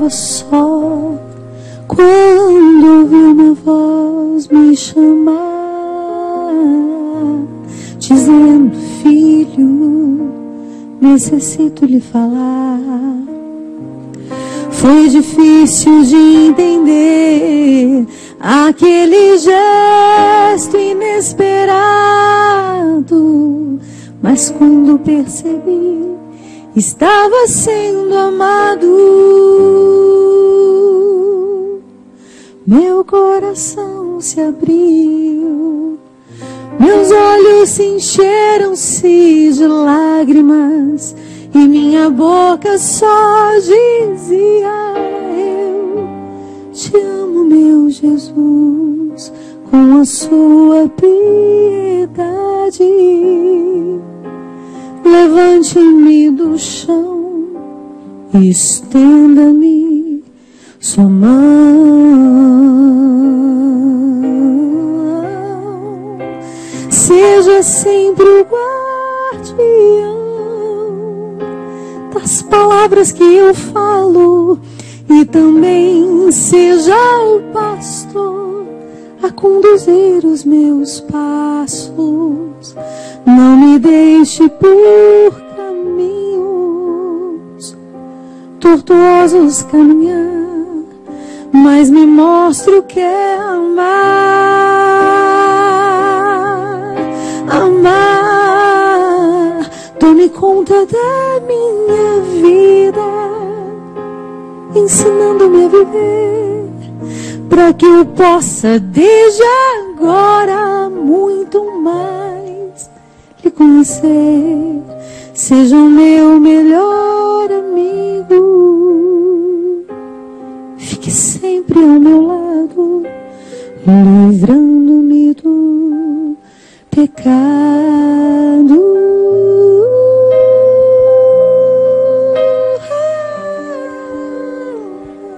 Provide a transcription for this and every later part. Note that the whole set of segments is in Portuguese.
estava só quando ouvi uma voz me chamar, dizendo: filho, necessito lhe falar. Foi difícil de entender aquele gesto inesperado, mas quando percebi, estava sendo amado. Meu coração se abriu, meus olhos se encheram-se de lágrimas, e minha boca só dizia: eu te amo, meu Jesus, com a sua piedade. Levante-me do chão e estenda-me sua mão. Seja sempre o guardião das palavras que eu falo, e também seja o pastor a conduzir os meus passos. Não me deixe por caminhos tortuosos caminhar, mas me mostre o que é amar. Amar. Tome conta da minha vida, ensinando-me a viver, para que eu possa desde agora muito mais lhe conhecer. Seja o meu melhor amigo, fique sempre ao meu lado, livrando-me do pecado.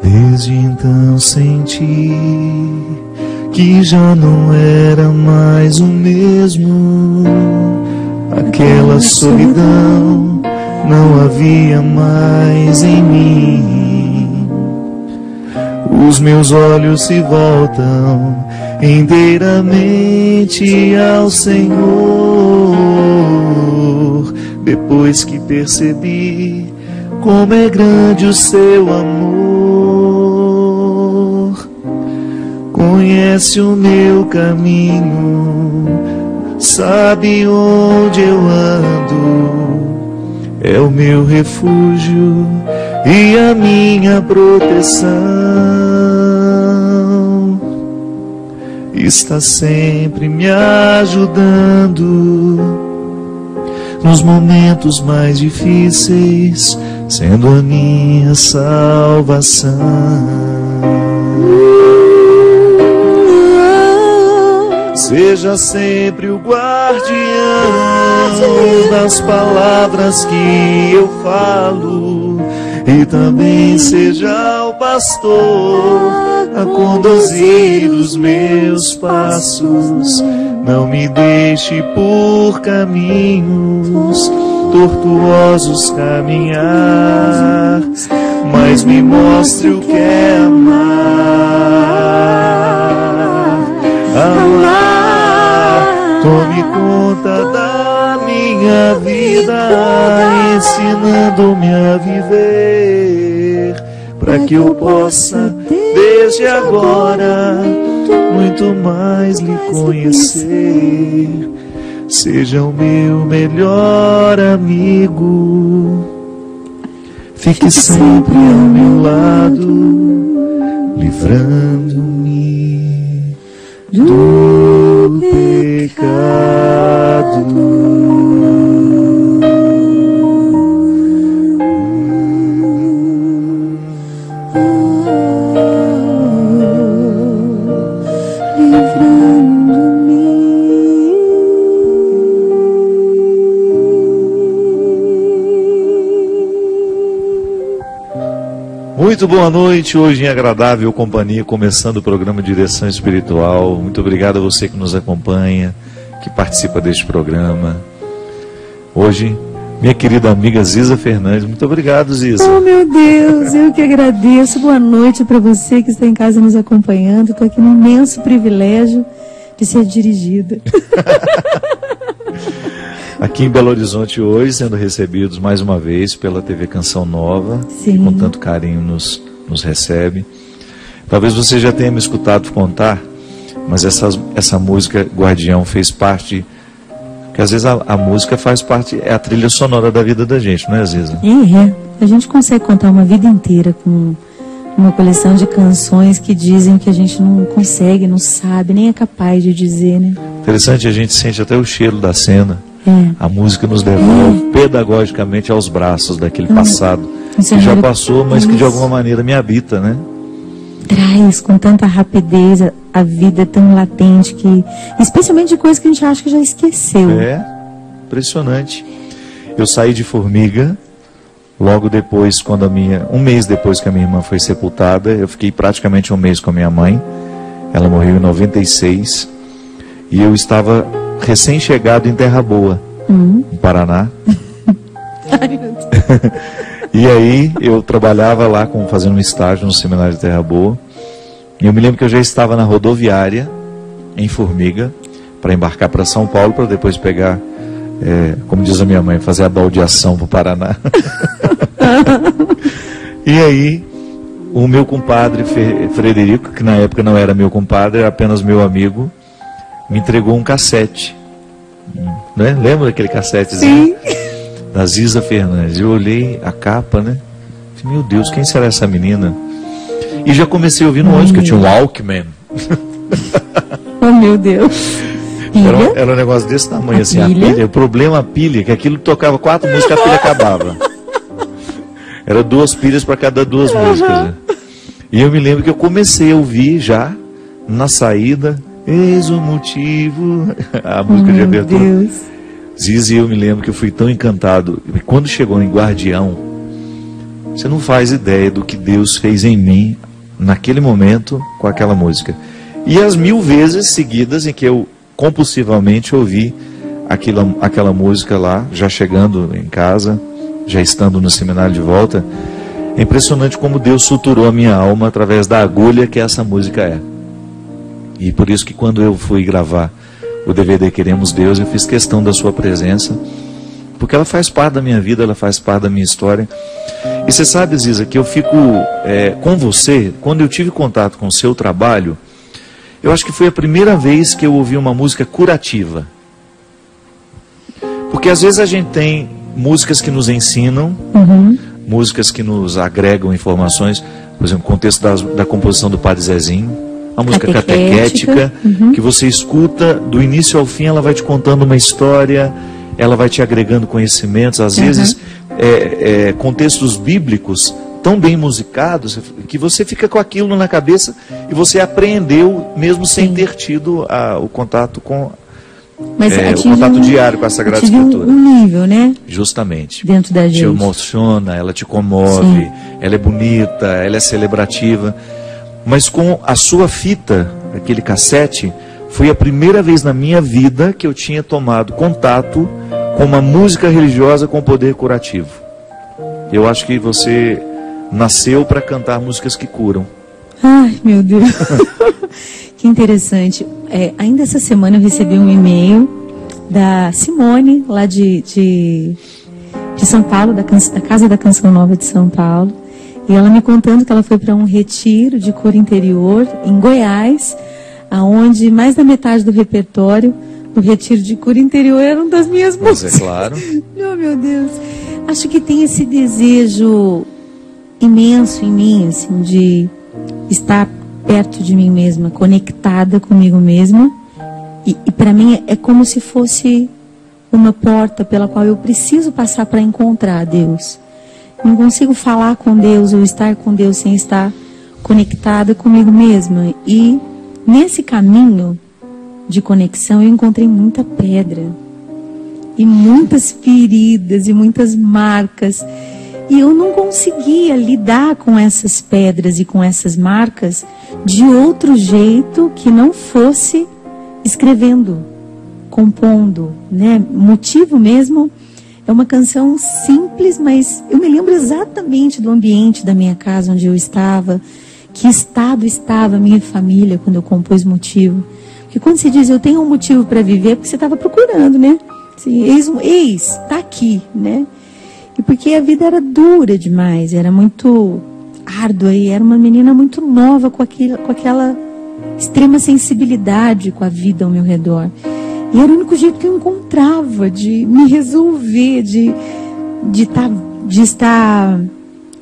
Desde então senti que já não era mais o mesmo. Aquela solidão não havia mais em mim. Os meus olhos se voltam inteiramente ao Senhor, depois que percebi como é grande o seu amor. Conhece o meu caminho, sabe onde eu ando, é o meu refúgio e a minha proteção. Está sempre me ajudando nos momentos mais difíceis, sendo a minha salvação. Seja sempre o guardião das palavras que eu falo, e também seja o pastor a conduzir os meus passos. Não me deixe por caminhos tortuosos caminhar, mas me mostre o que é amar. Amar. Tome conta da minha vida, ensinando-me a viver, para que eu possa desde agora muito mais lhe conhecer. Seja o meu melhor amigo, fique sempre ao meu lado, livrando-me do pecado. Muito boa noite, hoje em agradável companhia, começando o programa Direção Espiritual. Muito obrigado a você que nos acompanha, que participa deste programa. Hoje minha querida amiga Ziza Fernandes. Muito obrigado, Ziza. Oh, meu Deus, eu que agradeço. Boa noite para você que está em casa nos acompanhando. Estou aqui no imenso privilégio de ser dirigida. Aqui em Belo Horizonte hoje, sendo recebidos mais uma vez pela TV Canção Nova, Sim. que com tanto carinho nos recebe. Talvez você já tenha me escutado contar, mas essa música Guardião fez parte, porque às vezes a música faz parte, é a trilha sonora da vida da gente, não é, Ziza? A gente consegue contar uma vida inteira com uma coleção de canções que dizem que a gente não consegue, não sabe, nem é capaz de dizer, né? Interessante, a gente sente até o cheiro da cena. A música nos devolve pedagogicamente aos braços daquele passado que já passou, mas que de alguma maneira me habita, né? Traz com tanta rapidez a vida tão latente, que especialmente de coisas que a gente acha que já esqueceu. É, impressionante. Eu saí de Formiga logo depois, um mês depois que a minha irmã foi sepultada. Eu fiquei praticamente um mês com a minha mãe. Ela morreu em 96 e eu estava recém-chegado em Terra Boa, no Paraná. Ai, meu Deus. E aí eu trabalhava lá fazendo um estágio no seminário de Terra Boa. E eu me lembro que eu já estava na rodoviária em Formiga para embarcar para São Paulo, para depois pegar, como diz a minha mãe, fazer a baldeação para o Paraná. E aí o meu compadre Frederico, que na época não era meu compadre, era apenas meu amigo, me entregou um cassete, né? Lembra daquele cassetezinho? Sim. Da Ziza Fernandes. Eu olhei a capa, né? Falei, meu Deus, quem será essa menina? E já comecei a ouvir no ônibus, que eu tinha um Walkman. Oh, meu Deus. Era um negócio desse tamanho, assim, a pilha. O problema, a pilha, que aquilo tocava 4 músicas, a pilha acabava. Era 2 pilhas para cada 2 músicas. Né? E eu me lembro que eu comecei a ouvir já, na saída, eis o motivo, a música de abertura. Deus. Zizi, eu me lembro que eu fui tão encantado. E quando chegou em Guardião, você não faz ideia do que Deus fez em mim naquele momento com aquela música. E as 1000 vezes seguidas em que eu compulsivamente ouvi aquela música lá, já chegando em casa, já estando no seminário de volta. É impressionante como Deus suturou a minha alma através da agulha que essa música é. E por isso que quando eu fui gravar o DVD Queremos Deus, eu fiz questão da sua presença, porque ela faz parte da minha vida, ela faz parte da minha história. E você sabe, Ziza, que eu fico com você, quando eu tive contato com o seu trabalho, eu acho que foi a primeira vez que eu ouvi uma música curativa. Porque às vezes a gente tem músicas que nos ensinam, músicas que nos agregam informações, por exemplo, o contexto da composição do Padre Zezinho, a música catequética, que você escuta do início ao fim, ela vai te contando uma história, ela vai te agregando conhecimentos, às vezes contextos bíblicos tão bem musicados, que você fica com aquilo na cabeça e você apreendeu mesmo sem ter tido o contato com o contato diário com a Sagrada Escritura. Um nível, né? Justamente. Dentro da gente. Te emociona, ela te comove, ela é bonita, ela é celebrativa. Mas com a sua fita, aquele cassete, foi a primeira vez na minha vida que eu tinha tomado contato com uma música religiosa com poder curativo. Eu acho que você nasceu para cantar músicas que curam. Ai, meu Deus. Que interessante. Ainda essa semana eu recebi um e-mail da Simone, lá de São Paulo, da Casa da Canção Nova de São Paulo. E ela me contando que ela foi para um retiro de coro interior em Goiás, aonde mais da metade do repertório do retiro de coro interior eram das minhas músicas. É claro. Oh, meu Deus. Acho que tem esse desejo imenso em mim, assim, de estar perto de mim mesma, conectada comigo mesma. E para mim é como se fosse uma porta pela qual eu preciso passar para encontrar Deus. Não consigo falar com Deus ou estar com Deus sem estar conectada comigo mesma. E nesse caminho de conexão eu encontrei muita pedra e muitas feridas e muitas marcas. E eu não conseguia lidar com essas pedras e com essas marcas de outro jeito que não fosse escrevendo, compondo, né? Motivo mesmo É uma canção simples, mas eu me lembro exatamente do ambiente da minha casa onde eu estava, que estado estava a minha família quando eu compus Motivo. Porque quando se diz eu tenho um motivo para viver, é porque você estava procurando, né? Assim, eis, tá aqui, né? E porque a vida era dura demais, era muito árdua, e era uma menina muito nova com aquela extrema sensibilidade com a vida ao meu redor. E era o único jeito que eu encontrava de me resolver, de estar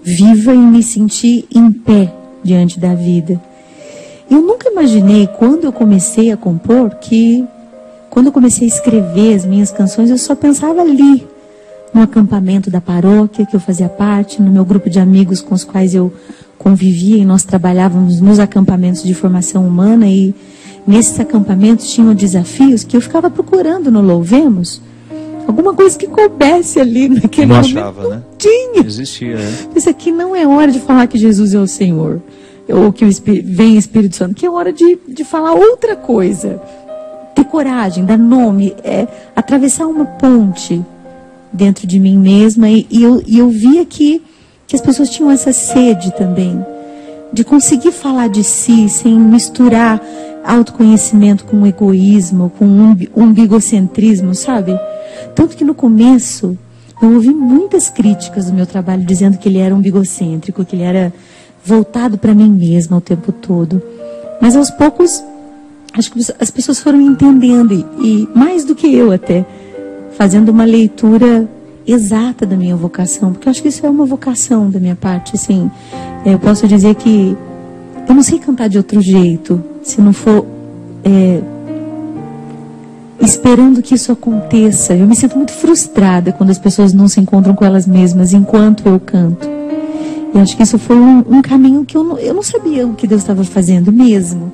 viva e me sentir em pé diante da vida. Eu nunca imaginei, quando eu comecei a compor, que quando eu comecei a escrever as minhas canções, eu só pensava ali, no acampamento da paróquia que eu fazia parte, no meu grupo de amigos com os quais eu convivia, e nós trabalhávamos nos acampamentos de formação humana, e nesses acampamentos tinham desafios que eu ficava procurando no Louvemos alguma coisa que coubesse ali naquele não momento. Achava, né? Tinha. Existia, né? Isso aqui não é hora de falar que Jesus é o Senhor, ou que vem Espírito Santo, que é hora de falar outra coisa. Ter coragem, dar nome, atravessar uma ponte dentro de mim mesma, e eu via que as pessoas tinham essa sede também, de conseguir falar de si, sem misturar autoconhecimento com egoísmo, com umbigocentrismo, sabe? Tanto que no começo, eu ouvi muitas críticas do meu trabalho, dizendo que ele era umbigocêntrico, que ele era voltado para mim mesma o tempo todo. Mas aos poucos, acho que as pessoas foram entendendo, e mais do que eu até, fazendo uma leitura exata da minha vocação, porque eu acho que isso é uma vocação da minha parte, assim. Eu posso dizer que eu não sei cantar de outro jeito, se não for esperando que isso aconteça. Eu me sinto muito frustrada quando as pessoas não se encontram com elas mesmas enquanto eu canto. E acho que isso foi um caminho que eu não sabia o que Deus estava fazendo mesmo.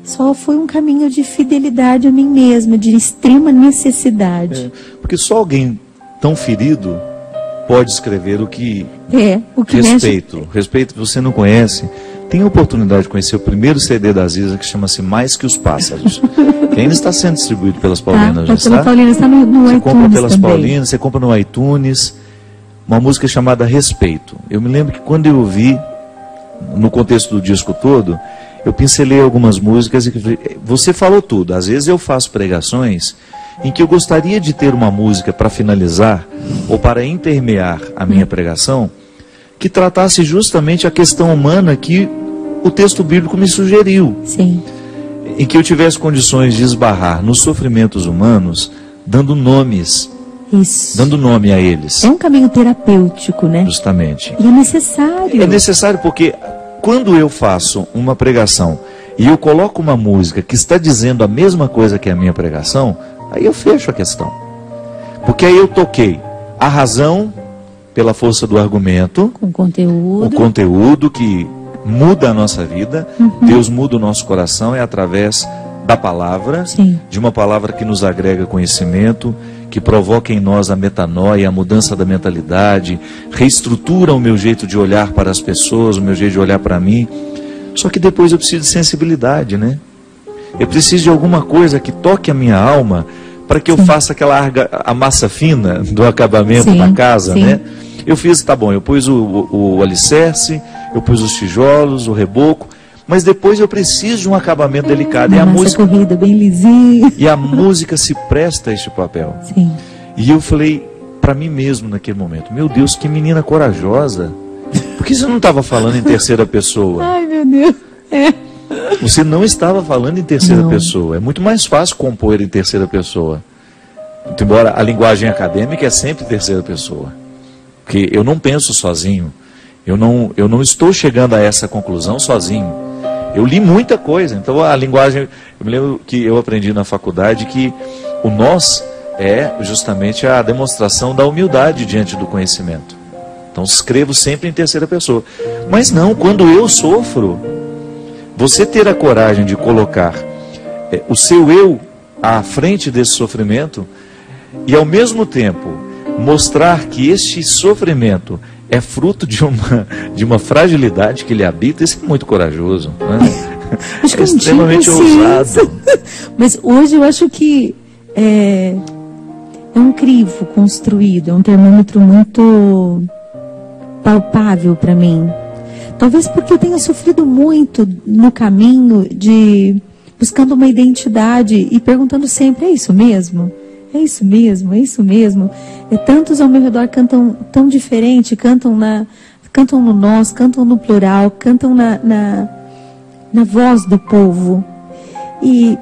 Só foi um caminho de fidelidade a mim mesma, de extrema necessidade. Porque só alguém tão ferido pode escrever o que respeito. Mexe... Respeito você não conhece. Tem a oportunidade de conhecer o primeiro CD da Aziza, que chama-se Mais Que os Pássaros, que ainda está sendo distribuído pelas Paulinas. Pela Paulinas, está no você iTunes compra pelas também. Paulinas, você compra no iTunes, uma música chamada Respeito. Eu me lembro que quando eu ouvi, no contexto do disco todo, eu pincelei algumas músicas e você falou tudo. Às vezes eu faço pregações em que eu gostaria de ter uma música para finalizar ou para intermear a minha pregação, que tratasse justamente a questão humana que o texto bíblico me sugeriu. Sim. Em que eu tivesse condições de esbarrar nos sofrimentos humanos, dando nomes. Isso. Dando nome a eles. É um caminho terapêutico, né? Justamente. E é necessário. É necessário porque quando eu faço uma pregação e eu coloco uma música que está dizendo a mesma coisa que a minha pregação, aí eu fecho a questão. Porque aí eu toquei a razão pela força do argumento, com conteúdo. O conteúdo que muda a nossa vida. Deus muda o nosso coração, é através da palavra. Sim. De uma palavra que nos agrega conhecimento, que provoca em nós a metanoia, a mudança da mentalidade, reestrutura o meu jeito de olhar para as pessoas, o meu jeito de olhar para mim. Só que depois eu preciso de sensibilidade, né? Eu preciso de alguma coisa que toque a minha alma, para que eu faça a massa fina do acabamento da casa, né? Eu fiz, tá bom, eu pus o alicerce, eu pus os tijolos, o reboco, mas depois eu preciso de um acabamento delicado. E a música corrida bem lisinha. E a música se presta a este papel. Sim. E eu falei para mim mesmo naquele momento, meu Deus, que menina corajosa. Por que você não estava falando em terceira pessoa? Ai, meu Deus. Você não estava falando em terceira pessoa. É muito mais fácil compor em terceira pessoa. Embora a linguagem acadêmica é sempre terceira pessoa. Porque eu não penso sozinho. Eu não estou chegando a essa conclusão sozinho. Eu li muita coisa. Então a linguagem... Eu me lembro que eu aprendi na faculdade que o nós é justamente a demonstração da humildade diante do conhecimento. Então escrevo sempre em terceira pessoa. Mas não, quando eu sofro, você ter a coragem de colocar o seu eu à frente desse sofrimento e ao mesmo tempo mostrar que este sofrimento é fruto de uma fragilidade que ele habita, isso é muito corajoso, né? Acho que é extremamente ousado. Mas hoje eu acho que é um crivo construído, é um termômetro muito palpável para mim. Talvez porque eu tenha sofrido muito no caminho de buscando uma identidade e perguntando sempre, é isso mesmo? É isso mesmo? É isso mesmo? Tantos ao meu redor cantam tão diferente, cantam no nós, cantam no plural, cantam na voz do povo. E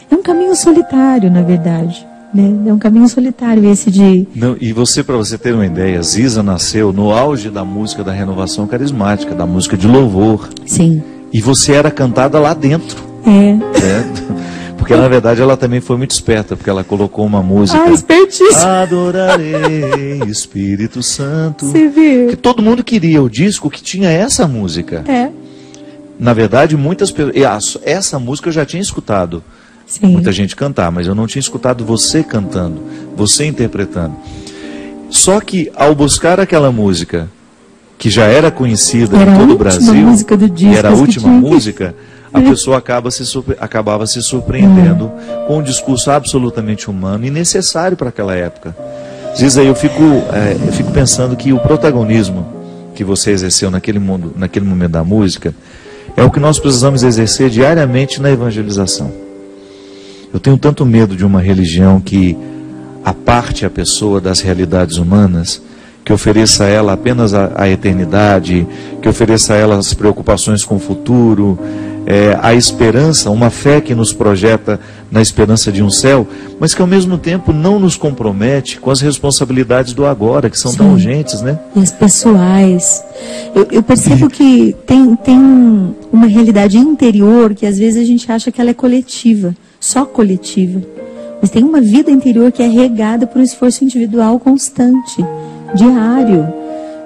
é um caminho solitário, na verdade. Né? É um caminho solitário esse de... Não, e você, para você ter uma ideia, Ziza nasceu no auge da música da renovação carismática, da música de louvor. Sim. E você era cantada lá dentro. Porque na verdade ela também foi muito esperta, porque ela colocou uma música. Espertíssimo. Adorarei, Espírito Santo. Você vê. Que todo mundo queria o disco que tinha essa música. Na verdade, muitas pessoas. Essa música eu já tinha escutado. Sim. Muita gente cantar, mas eu não tinha escutado você cantando, você interpretando. Só que ao buscar aquela música, que já era conhecida em todo o Brasil, música do disco, era a última música, a pessoa acabava se surpreendendo com um discurso absolutamente humano e necessário para aquela época. Diz aí, eu fico pensando que o protagonismo que você exerceu naquele momento da música é o que nós precisamos exercer diariamente na evangelização. Eu tenho tanto medo de uma religião que aparte a pessoa das realidades humanas, que ofereça a ela apenas a eternidade, que ofereça a ela as preocupações com o futuro, a esperança, uma fé que nos projeta na esperança de um céu, mas que ao mesmo tempo não nos compromete com as responsabilidades do agora, que são tão urgentes, né? E as pessoais. Eu percebo que tem uma realidade interior que às vezes a gente acha que ela é coletiva, só coletiva. Mas tem uma vida interior que é regada por um esforço individual constante, diário,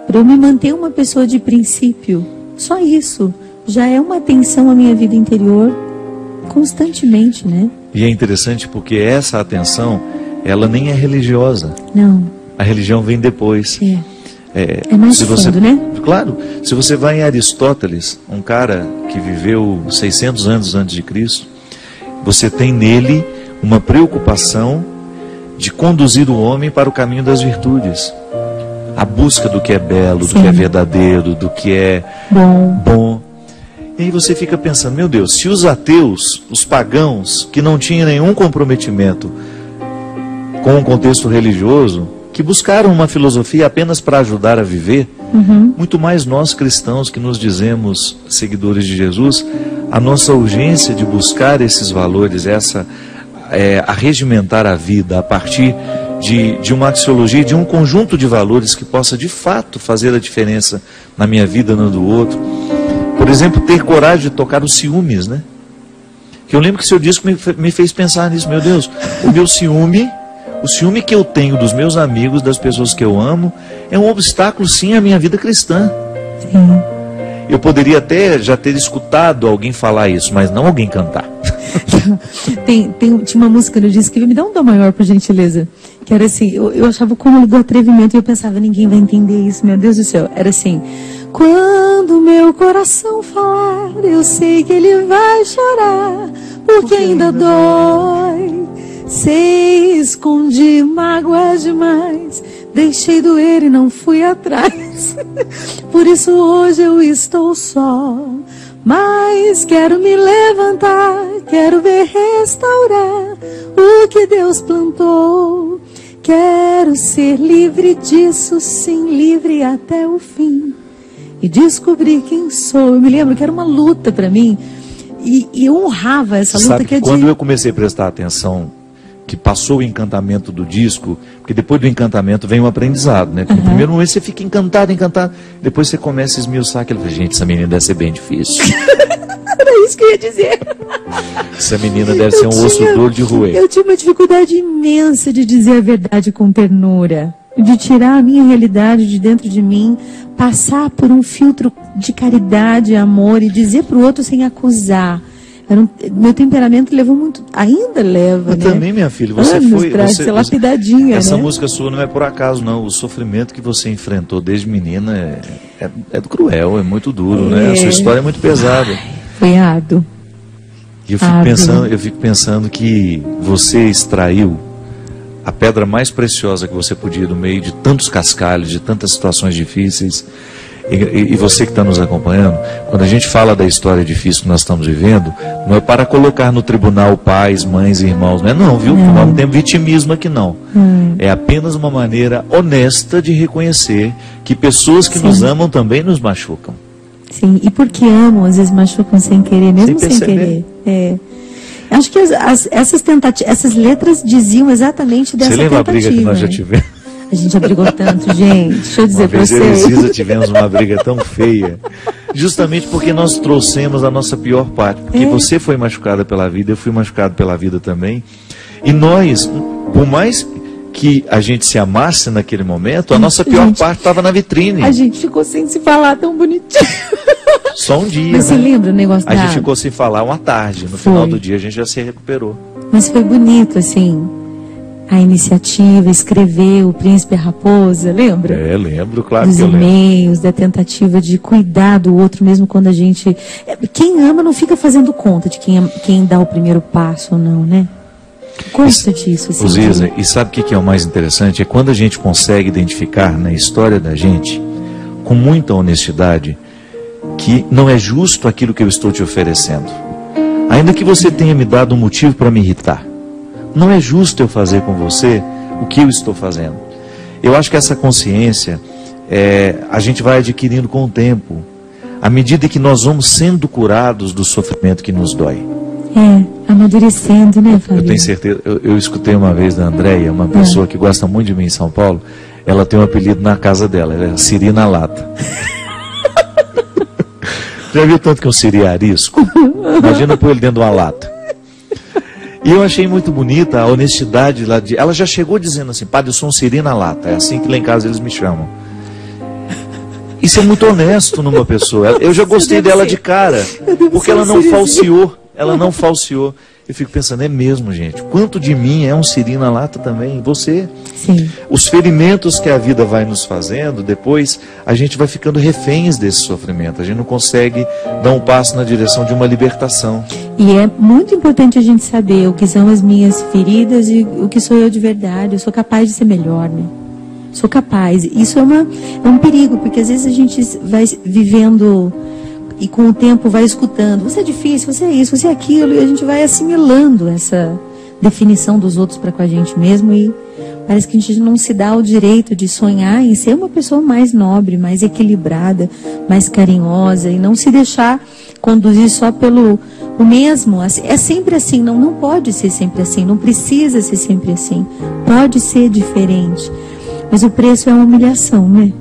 para eu me manter uma pessoa de princípio. Só isso já é uma atenção à minha vida interior constantemente, né? E é interessante porque essa atenção, ela nem é religiosa. Não. A religião vem depois. É mais fundo, né? Claro, se você vai em Aristóteles, um cara que viveu 600 anos antes de Cristo, você tem nele uma preocupação de conduzir o homem para o caminho das virtudes. A busca do que é belo, do que é verdadeiro, do que é bom. E aí você fica pensando, meu Deus, se os ateus, os pagãos, que não tinham nenhum comprometimento com o contexto religioso, que buscaram uma filosofia apenas para ajudar a viver, muito mais nós cristãos que nos dizemos seguidores de Jesus, a nossa urgência de buscar esses valores, arregimentar a vida a partir de uma axiologia, de um conjunto de valores que possa de fato fazer a diferença na minha vida, na do outro. Por exemplo, ter coragem de tocar os ciúmes, né? Que eu lembro que seu disco me fez pensar nisso. Meu Deus, o ciúme que eu tenho dos meus amigos, das pessoas que eu amo, é um obstáculo sim à minha vida cristã. Sim. Eu poderia até já ter escutado alguém falar isso, mas não alguém cantar. Tinha uma música no disco que me dá um dó maior, por gentileza. Que era assim, eu achava o cúmulo do atrevimento e eu pensava, ninguém vai entender isso, meu Deus do céu. Era assim, quando meu coração falar, eu sei que ele vai chorar, porque ainda dói. Sei, escondi mágoas demais, deixei doer e não fui atrás. Por isso hoje eu estou só, mas quero me levantar, quero ver restaurar o que Deus plantou. Quero ser livre disso, sim, livre até o fim, e descobrir quem sou. Eu me lembro que era uma luta para mim, e eu honrava essa luta. Sabe que quando eu comecei a prestar atenção, que passou o encantamento do disco, porque depois do encantamento vem o aprendizado, né? No primeiro momento você fica encantado, depois você começa a esmiuçar aquilo. Gente, essa menina deve ser bem difícil. Era isso que eu ia dizer. Essa menina deve ser um osso duro de roer. Eu tinha uma dificuldade imensa de dizer a verdade com ternura, de tirar a minha realidade de dentro de mim, passar por um filtro de caridade, amor e dizer para o outro sem acusar. Meu temperamento levou muito, ainda leva, né? Também, minha filha, você ser lapidadinha, essa né? música sua não é por acaso, não. O sofrimento que você enfrentou desde menina é cruel, é muito duro, né? A sua história é muito pesada. Foi árduo. E eu fico pensando que você extraiu a pedra mais preciosa que você podia, no meio de tantos cascalhos, de tantas situações difíceis. E você que está nos acompanhando, quando a gente fala da história difícil que nós estamos vivendo, não é para colocar no tribunal pais, mães e irmãos, não é não, viu? Não tem vitimismo aqui não. É apenas uma maneira honesta de reconhecer que pessoas que nos amam também nos machucam. Sim, e porque amam, às vezes machucam sem querer, mesmo sem querer. Acho que essas letras diziam exatamente dessa tentativa. Você lembra a briga que nós já tivemos? A gente já brigou tanto, gente. Deixa eu dizer para vocês. Eu e Cisa tivemos uma briga tão feia, justamente porque nós trouxemos a nossa pior parte. Porque você foi machucada pela vida, eu fui machucado pela vida também. E nós, por mais que a gente se amasse naquele momento, a nossa pior parte estava na vitrine. A gente ficou sem se falar, tão bonitinho. Só um dia. Mas você lembra o negócio A gente ficou sem falar uma tarde. No final do dia a gente já se recuperou. Mas foi bonito, assim. A iniciativa, escrever O Príncipe e a Raposa, lembra? Lembro, claro que eu lembro. Dos e-mails, da tentativa de cuidar do outro, mesmo quando a gente... Quem ama não fica fazendo conta de quem dá o primeiro passo ou não, né? Gosto disso. Assim, Ziza, e sabe o que é o mais interessante? É quando a gente consegue identificar na história da gente, com muita honestidade, que não é justo aquilo que eu estou te oferecendo. Ainda que você tenha me dado um motivo para me irritar. Não é justo eu fazer com você o que eu estou fazendo. Eu acho que essa consciência a gente vai adquirindo com o tempo, à medida que nós vamos sendo curados do sofrimento que nos dói. Amadurecendo, né, Fábio? Eu tenho certeza. Eu escutei uma vez da Andréia, uma pessoa que gosta muito de mim em São Paulo. Ela tem um apelido na casa dela, ela é Siri na lata. Já viu tanto que um Siri é arisco? Imagina pôr ele dentro de uma lata. E eu achei muito bonita a honestidade lá de... Ela já chegou dizendo assim: padre, eu sou um Siri na lata. É assim que lá em casa eles me chamam. Isso é muito honesto numa pessoa. Eu já gostei dela de cara, porque ela não falseou. Ela não falseou. Eu fico pensando, é mesmo, gente. Quanto de mim é um Siri na lata também? Você? Sim. Os ferimentos que a vida vai nos fazendo, depois a gente vai ficando reféns desse sofrimento. A gente não consegue dar um passo na direção de uma libertação. E é muito importante a gente saber o que são as minhas feridas e o que sou eu de verdade. Eu sou capaz de ser melhor, né? Sou capaz. Isso é um perigo, porque às vezes a gente vai vivendo... E com o tempo vai escutando, você é difícil, você é isso, você é aquilo, e a gente vai assimilando essa definição dos outros para com a gente mesmo, e parece que a gente não se dá o direito de sonhar em ser uma pessoa mais nobre, mais equilibrada, mais carinhosa, e não se deixar conduzir só pelo o mesmo. É sempre assim, não pode ser sempre assim, não precisa ser sempre assim, pode ser diferente, mas o preço é uma humilhação, né?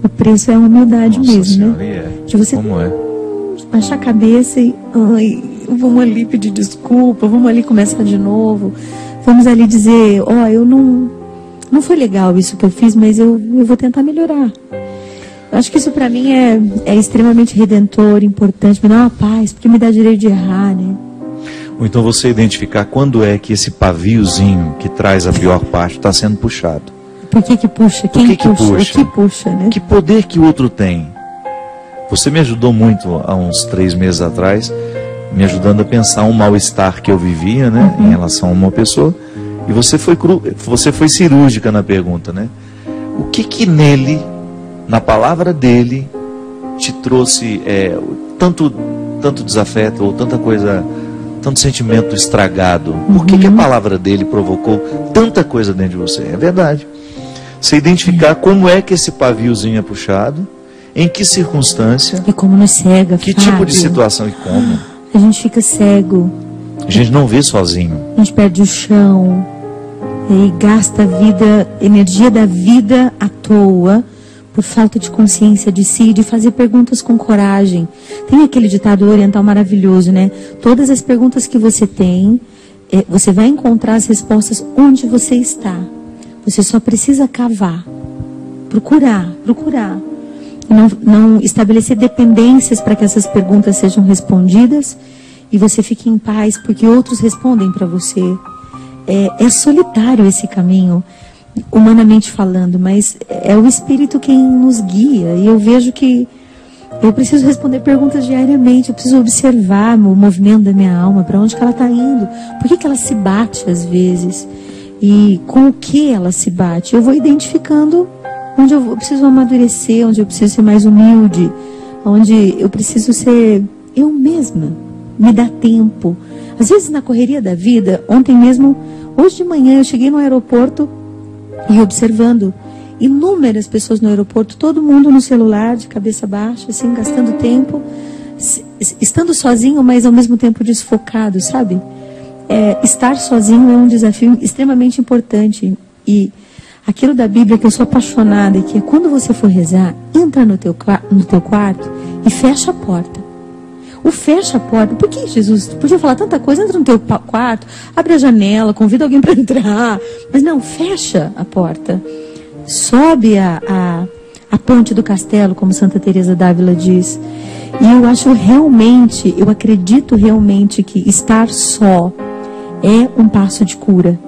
O preço é a humildade mesmo, né? De você... Como é? Baixar a cabeça e vamos ali pedir desculpa, vamos ali começar de novo, vamos ali dizer, eu não foi legal isso que eu fiz, mas eu vou tentar melhorar. Eu acho que isso para mim é extremamente redentor, importante, me dá uma paz, porque me dá direito de errar, né? Ou então você identificar quando é que esse paviozinho que traz a pior parte está sendo puxado. Por que puxa? Quem puxa? O que puxa, né? Que poder que o outro tem? Você me ajudou muito há uns 3 meses atrás, me ajudando a pensar um mal-estar que eu vivia, né, em relação a uma pessoa. E você foi cirúrgica na pergunta, né? O que nele, na palavra dele, te trouxe tanto desafeto ou tanta coisa, tanto sentimento estragado? Por que a palavra dele provocou tanta coisa dentro de você? É verdade. Você identificar como é que esse paviozinho é puxado, em que circunstância? E como nos cega, que Fábio. Tipo de situação e como? A gente fica cego. A gente não vê sozinho. A gente perde o chão. E gasta a vida, energia da vida à toa, por falta de consciência de si, de fazer perguntas com coragem. Tem aquele ditado oriental maravilhoso, né? Todas as perguntas que você tem, você vai encontrar as respostas onde você está. Você só precisa cavar. Procurar. Não estabelecer dependências para que essas perguntas sejam respondidas e você fique em paz porque outros respondem para você. É solitário esse caminho, humanamente falando, mas é o Espírito quem nos guia. E eu vejo que eu preciso responder perguntas diariamente, eu preciso observar o movimento da minha alma, para onde que ela está indo, por que ela se bate às vezes. e com o que ela se bate. Eu vou identificando onde eu preciso amadurecer, onde eu preciso ser mais humilde, onde eu preciso ser eu mesma, me dá tempo. Às vezes na correria da vida, hoje de manhã eu cheguei no aeroporto e observando inúmeras pessoas no aeroporto, todo mundo no celular, de cabeça baixa, assim, gastando tempo, estando sozinho, mas ao mesmo tempo desfocado, sabe? Estar sozinho é um desafio extremamente importante. E aquilo da Bíblia que eu sou apaixonada, que é quando você for rezar, entra no teu quarto e fecha a porta. O fecha a porta. Por que, Jesus? Tu podia falar tanta coisa, entra no teu quarto, abre a janela, convida alguém para entrar. Mas não, fecha a porta. Sobe a ponte do castelo, como Santa Teresa d'Ávila diz. E eu acredito realmente que estar só é um passo de cura.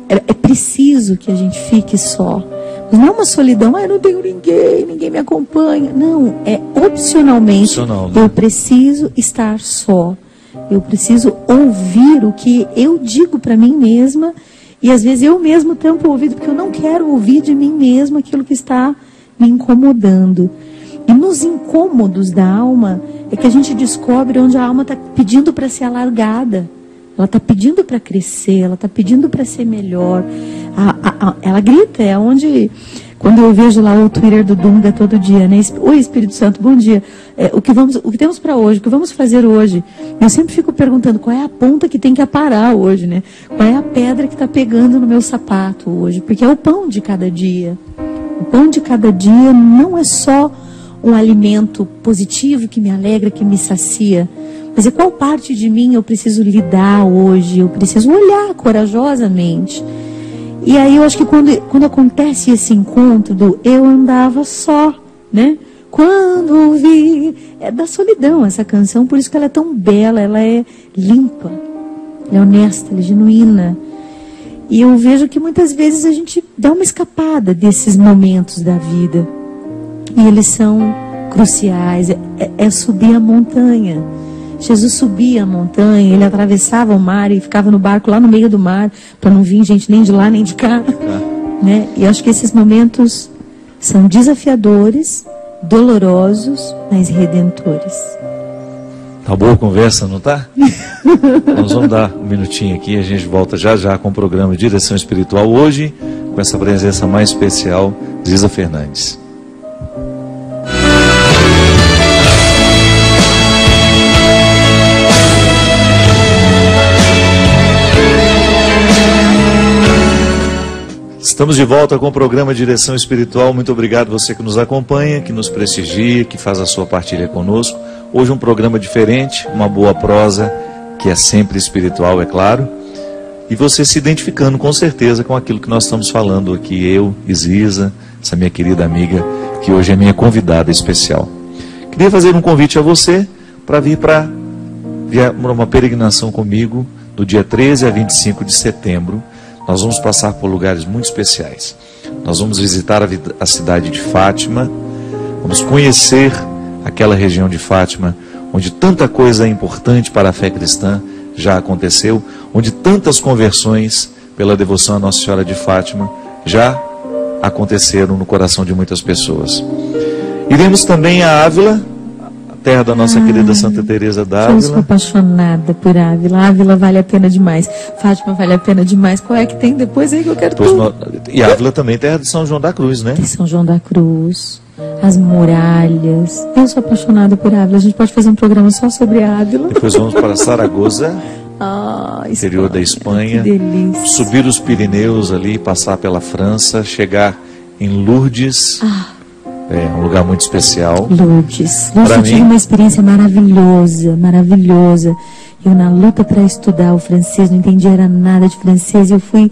É preciso que a gente fique só. Mas não é uma solidão, eu não tenho ninguém me acompanha. Não, é opcionalmente. Eu preciso estar só. Eu preciso ouvir o que eu digo para mim mesma. E às vezes eu mesmo tampo o ouvido, porque eu não quero ouvir de mim mesma aquilo que está me incomodando. E nos incômodos da alma é que a gente descobre onde a alma está pedindo para ser alargada. Ela está pedindo para crescer, ela está pedindo para ser melhor. Ela grita, é onde... Quando eu vejo lá o Twitter do Dunga todo dia, né? Oi, Espírito Santo, bom dia. O que temos para hoje? O que vamos fazer hoje? Eu sempre fico perguntando qual é a ponta que tem que aparar hoje, né? Qual é a pedra que está pegando no meu sapato hoje? Porque é o pão de cada dia. O pão de cada dia não é só um alimento positivo que me alegra, que me sacia. Mas é qual parte de mim eu preciso lidar hoje? Eu preciso olhar corajosamente. E aí eu acho que quando acontece esse encontro do eu andava só, né? Quando ouvi, é da solidão essa canção, por isso que ela é tão bela, ela é limpa, ela é honesta, ela é genuína. E eu vejo que muitas vezes a gente dá uma escapada desses momentos da vida. E eles são cruciais, é subir a montanha. Jesus subia a montanha, ele atravessava o mar e ficava no barco lá no meio do mar, para não vir gente nem de lá nem de cá. Né? E acho que esses momentos são desafiadores, dolorosos, mas redentores. Tá boa a conversa, não tá? Nós vamos dar um minutinho aqui, a gente volta já com o programa Direção Espiritual, hoje com essa presença mais especial, Ziza Fernandes. Estamos de volta com o programa Direção Espiritual. Muito obrigado você que nos acompanha, que nos prestigia, que faz a sua partilha conosco. Hoje um programa diferente, uma boa prosa, que é sempre espiritual, é claro. E você se identificando com certeza com aquilo que nós estamos falando aqui, eu e Ziza, essa minha querida amiga, que hoje é minha convidada especial. Queria fazer um convite a você para vir para uma peregrinação comigo do dia 13 a 25 de setembro. Nós vamos passar por lugares muito especiais. Nós vamos visitar a cidade de Fátima, vamos conhecer aquela região de Fátima, onde tanta coisa importante para a fé cristã já aconteceu, onde tantas conversões pela devoção à Nossa Senhora de Fátima já aconteceram no coração de muitas pessoas. Iremos também a Ávila, terra da nossa querida Santa Teresa d'Ávila. Eu sou apaixonada por Ávila. Ávila vale a pena demais. Fátima vale a pena demais. Qual é que tem depois aí que eu quero tudo? E Ávila também terra de São João da Cruz, né? Tem São João da Cruz, as muralhas. Eu sou apaixonada por Ávila. A gente pode fazer um programa só sobre Ávila. Depois vamos para Saragoça, interior da Espanha. Que delícia. Subir os Pirineus ali, passar pela França, chegar em Lourdes. É um lugar muito especial. Lourdes. Eu tive uma experiência maravilhosa, maravilhosa. Eu na luta para estudar o francês, não entendia era nada de francês. Eu fui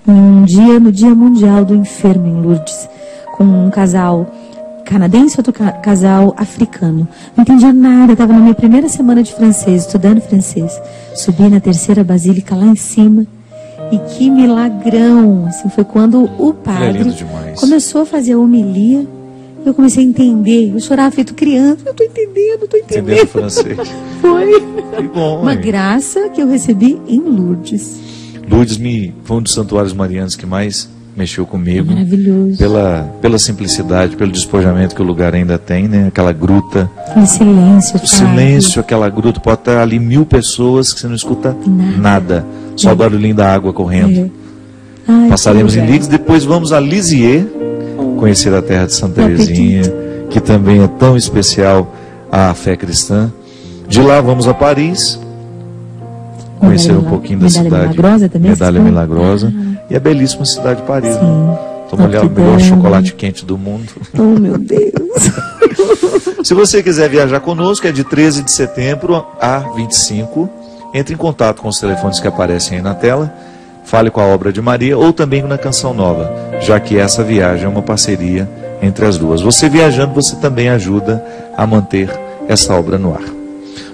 no Dia Mundial do Enfermo em Lourdes, com um casal canadense e outro casal africano. Não entendia nada, estava na minha primeira semana de francês, estudando francês. Subi na terceira basílica lá em cima. E que milagrão! Assim, foi quando o padre começou a fazer a homilia. Eu comecei a entender, eu chorava feito criança, eu estou entendendo. Entendendo francês. Foi que bom, uma graça que eu recebi em Lourdes. Lourdes foi um dos santuários marianos que mais mexeu comigo. Maravilhoso. Pela simplicidade, pelo despojamento que o lugar ainda tem, né? Aquela gruta. Aquele silêncio. O silêncio, aquela gruta. Pode estar ali 1000 pessoas que você não escuta nada. Só o barulhinho da água correndo. Ai, passaremos em Lix, depois vamos a Lisieux, conhecer a terra de Santa Teresinha, que também é tão especial à fé cristã. De lá vamos a Paris, conhecer um pouquinho da cidade. Milagrosa também, Medalha Milagrosa. E a belíssima cidade de Paris. Toma ali o melhor chocolate quente do mundo. Oh, meu Deus! Se você quiser viajar conosco, é de 13 de setembro a 25. Entre em contato com os telefones que aparecem aí na tela. Fale com a Obra de Maria ou também na Canção Nova, já que essa viagem é uma parceria entre as duas. Você viajando, você também ajuda a manter essa obra no ar.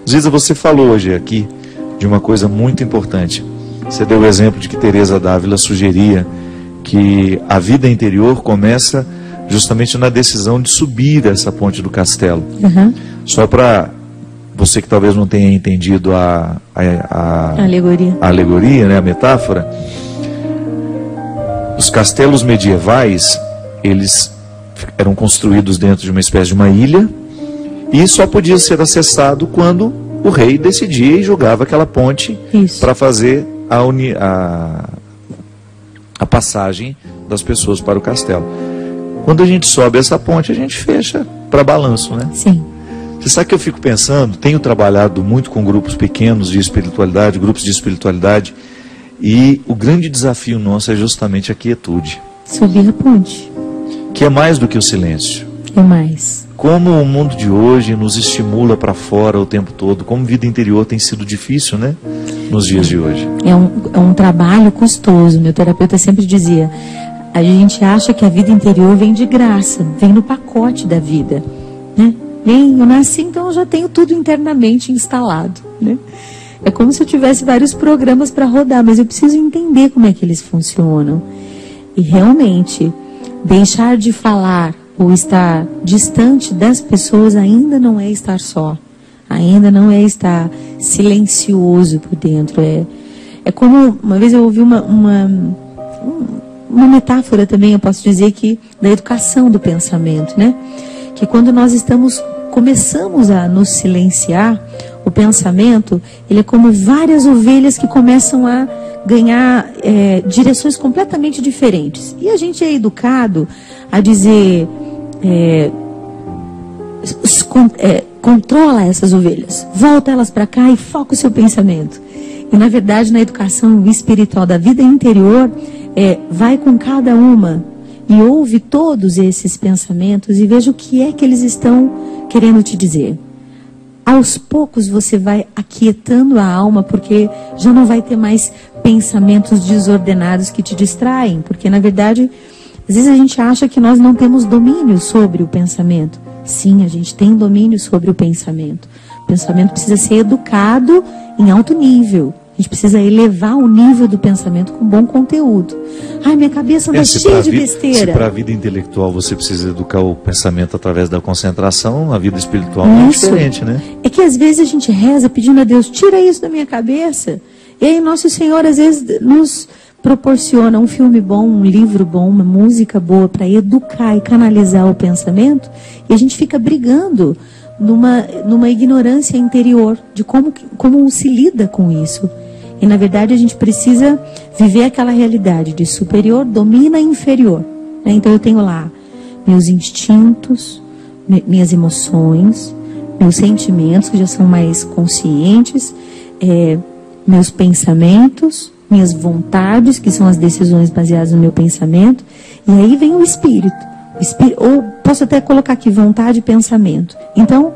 Ziza, você falou hoje aqui de uma coisa muito importante. Você deu o exemplo de que Teresa d'Ávila sugeria que a vida interior começa justamente na decisão de subir essa ponte do castelo. Só para você que talvez não tenha entendido a alegoria, né, a metáfora, os castelos medievais, eles eram construídos dentro de uma espécie de uma ilha e só podia ser acessado quando o rei decidia e jogava aquela ponte para fazer a passagem das pessoas para o castelo. Quando a gente sobe essa ponte, a gente fecha para balanço, né? Sim. Você sabe que eu fico pensando, tenho trabalhado muito com grupos pequenos de espiritualidade, grupos de espiritualidade, e o grande desafio nosso é justamente a quietude. Subir a ponte. Que é mais do que o silêncio. É mais. Como o mundo de hoje nos estimula para fora o tempo todo, como vida interior tem sido difícil, né? Nos dias de hoje. É um trabalho custoso. Meu terapeuta sempre dizia, a gente acha que a vida interior vem de graça, vem no pacote da vida, né? Eu nasci, então eu já tenho tudo internamente instalado, né? É como se eu tivesse vários programas para rodar, mas eu preciso entender como é que eles funcionam. E realmente, deixar de falar ou estar distante das pessoas ainda não é estar só. Ainda não é estar silencioso por dentro. É como, uma vez eu ouvi uma metáfora também, eu posso dizer que, da educação do pensamento, né? Que quando nós começamos a nos silenciar, o pensamento, ele é como várias ovelhas que começam a ganhar direções completamente diferentes. E a gente é educado a dizer, controla essas ovelhas, volta elas para cá e foca o seu pensamento. E na verdade, na educação espiritual da vida interior, vai com cada uma e ouve todos esses pensamentos e veja o que é que eles estão querendo te dizer. Aos poucos você vai aquietando a alma, porque já não vai ter mais pensamentos desordenados que te distraem. Porque na verdade, às vezes a gente acha que nós não temos domínio sobre o pensamento. Sim, a gente tem domínio sobre o pensamento. O pensamento precisa ser educado em alto nível. A gente precisa elevar o nível do pensamento com bom conteúdo. Ai, minha cabeça anda cheia de besteira. Se para a vida intelectual você precisa educar o pensamento através da concentração, a vida espiritual não é diferente, né? É que às vezes a gente reza pedindo a Deus, tira isso da minha cabeça. E aí Nosso Senhor às vezes nos proporciona um filme bom, um livro bom, uma música boa para educar e canalizar o pensamento. E a gente fica brigando numa ignorância interior de como se lida com isso. E na verdade a gente precisa viver aquela realidade de superior domina inferior, né? Então eu tenho lá meus instintos, minhas emoções, meus sentimentos que já são mais conscientes, meus pensamentos, minhas vontades, que são as decisões baseadas no meu pensamento, e aí vem o espírito. Ou posso até colocar aqui vontade e pensamento. Então,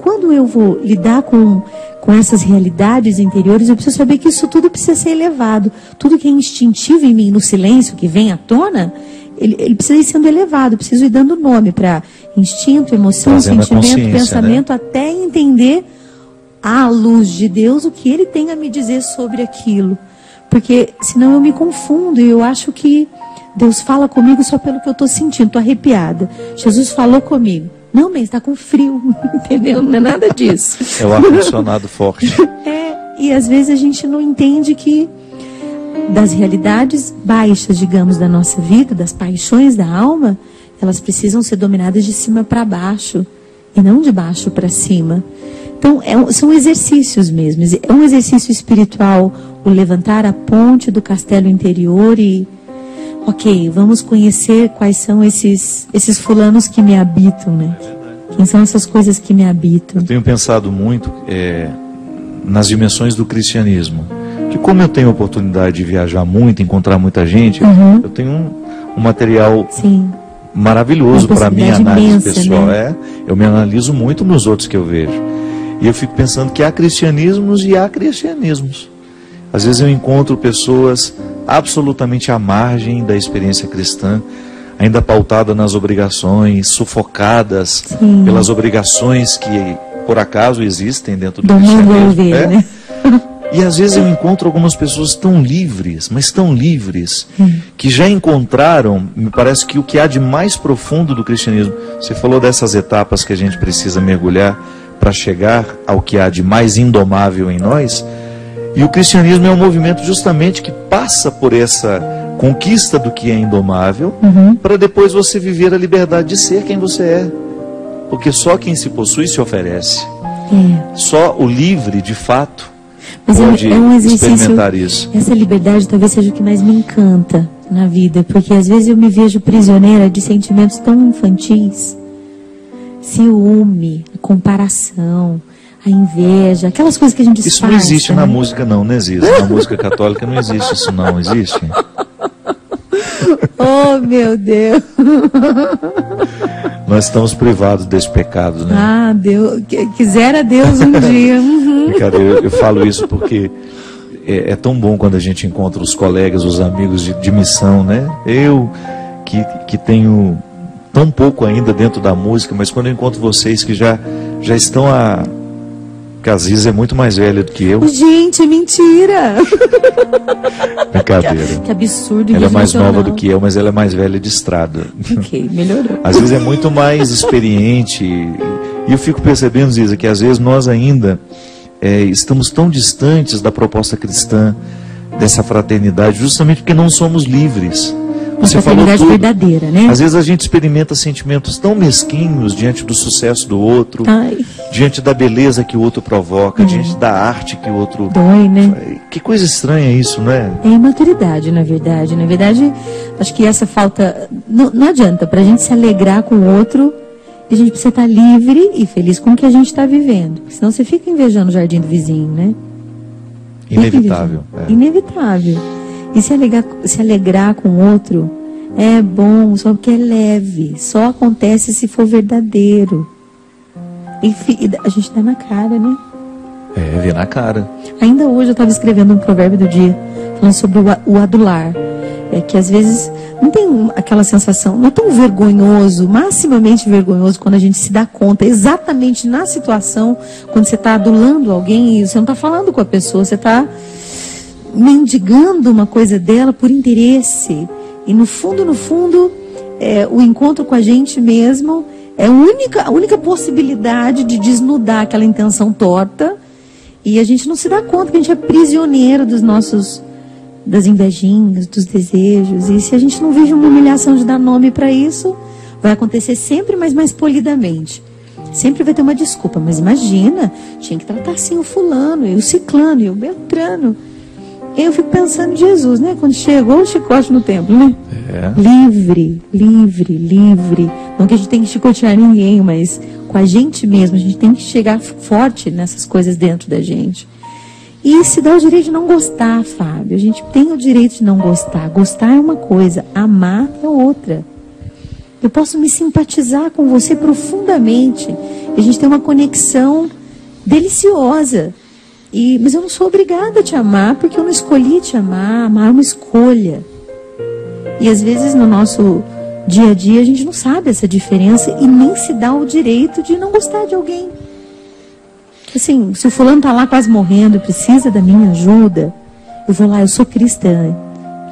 quando eu vou lidar com essas realidades interiores, eu preciso saber que isso tudo precisa ser elevado. Tudo que é instintivo em mim, no silêncio, que vem à tona, ele precisa ir sendo elevado. Eu preciso ir dando nome para instinto, emoção, sentimento, pensamento, né? Até entender, à luz de Deus, o que Ele tem a me dizer sobre aquilo. Porque senão eu me confundo e eu acho que Deus fala comigo só pelo que eu estou sentindo, estou arrepiada. Jesus falou comigo. Não, mas está com frio, entendeu? Não é nada disso. É o ar-condicionado forte. E às vezes a gente não entende que das realidades baixas, digamos, da nossa vida, das paixões da alma, elas precisam ser dominadas de cima para baixo e não de baixo para cima. Então, são exercícios mesmo. É um exercício espiritual, o levantar a ponte do castelo interior e, ok, vamos conhecer quais são esses fulanos que me habitam, né? Quem são essas coisas que me habitam? Eu tenho pensado muito nas dimensões do cristianismo. Que como eu tenho a oportunidade de viajar muito, encontrar muita gente, eu tenho um material maravilhoso para minha análise imensa, pessoal. Né? Eu me analiso muito nos outros que eu vejo. E eu fico pensando que há cristianismos e há cristianismos. Às vezes eu encontro pessoas absolutamente à margem da experiência cristã, ainda pautada nas obrigações, sufocadas pelas obrigações que por acaso existem dentro do cristianismo. Né? E às vezes eu encontro algumas pessoas tão livres, mas tão livres, que já encontraram, me parece que o que há de mais profundo do cristianismo. Você falou dessas etapas que a gente precisa mergulhar para chegar ao que há de mais indomável em nós. E o cristianismo é um movimento justamente que passa por essa conquista do que é indomável, para depois você viver a liberdade de ser quem você é. Porque só quem se possui se oferece. Só o livre, de fato, mas pode é um experimentar isso. Essa liberdade talvez seja o que mais me encanta na vida, porque às vezes eu me vejo prisioneira de sentimentos tão infantis. Ciúme, a comparação, a inveja, aquelas coisas que a gente disfarça. Isso não existe na música, não existe. Na música católica não existe isso, não existe. Oh, meu Deus! Nós estamos privados desse pecado, né? Ah, Deus, quisera Deus um dia. Cara, eu falo isso porque é tão bom quando a gente encontra os colegas, os amigos de missão, né? Eu que tenho tão pouco ainda dentro da música, mas quando eu encontro vocês que já estão que a Ziza é muito mais velha do que eu. Gente, mentira! Brincadeira. Que absurdo. Ela é mais nova do que eu, mas ela é mais velha de estrada. Ok, melhorou. Às vezes é muito mais experiente. E eu fico percebendo, Ziza, que às vezes nós ainda estamos tão distantes da proposta cristã, dessa fraternidade, justamente porque não somos livres. Você falou tudo. Verdadeira, né? Às vezes a gente experimenta sentimentos tão mesquinhos diante do sucesso do outro, diante da beleza que o outro provoca, diante da arte que o outro... Dói, né? Que coisa estranha isso, não é? É imaturidade, na verdade. Na verdade, acho que essa falta... Não adianta, para a gente se alegrar com o outro, a gente precisa estar livre e feliz com o que a gente está vivendo. Senão você fica invejando o jardim do vizinho, né? Inevitável. Inevitável. E se alegrar com o outro é bom, só porque é leve. Só acontece se for verdadeiro. E a gente dá na cara, né? Vê na cara. Ainda hoje eu estava escrevendo um provérbio do dia, falando sobre o adular. Que às vezes não tem aquela sensação, não é tão vergonhoso, maximamente vergonhoso, quando a gente se dá conta, exatamente na situação, quando você está adulando alguém e você não está falando com a pessoa, você está mendigando uma coisa dela por interesse. E no fundo, o encontro com a gente mesmo é a única possibilidade de desnudar aquela intenção torta. E a gente não se dá conta que a gente é prisioneiro das invejinhas, dos desejos. E se a gente não vive uma humilhação de dar nome para isso, vai acontecer sempre, mas mais polidamente. Sempre vai ter uma desculpa. Mas imagina, tinha que tratar assim o fulano, e o ciclano, e o beltrano. Eu fico pensando em Jesus, né? Quando chegou o chicote no templo, né? Livre. Não que a gente tenha que chicotear ninguém, mas com a gente mesmo. A gente tem que chegar forte nessas coisas dentro da gente. E se dá o direito de não gostar, Fábio. A gente tem o direito de não gostar. Gostar é uma coisa, amar é outra. Eu posso me simpatizar com você profundamente. A gente tem uma conexão deliciosa. Mas eu não sou obrigada a te amar, porque eu não escolhi te amar. Amar é uma escolha. E às vezes no nosso dia a dia a gente não sabe essa diferença e nem se dá o direito de não gostar de alguém. Assim, se o fulano está lá quase morrendo e precisa da minha ajuda, eu vou lá, eu sou cristã,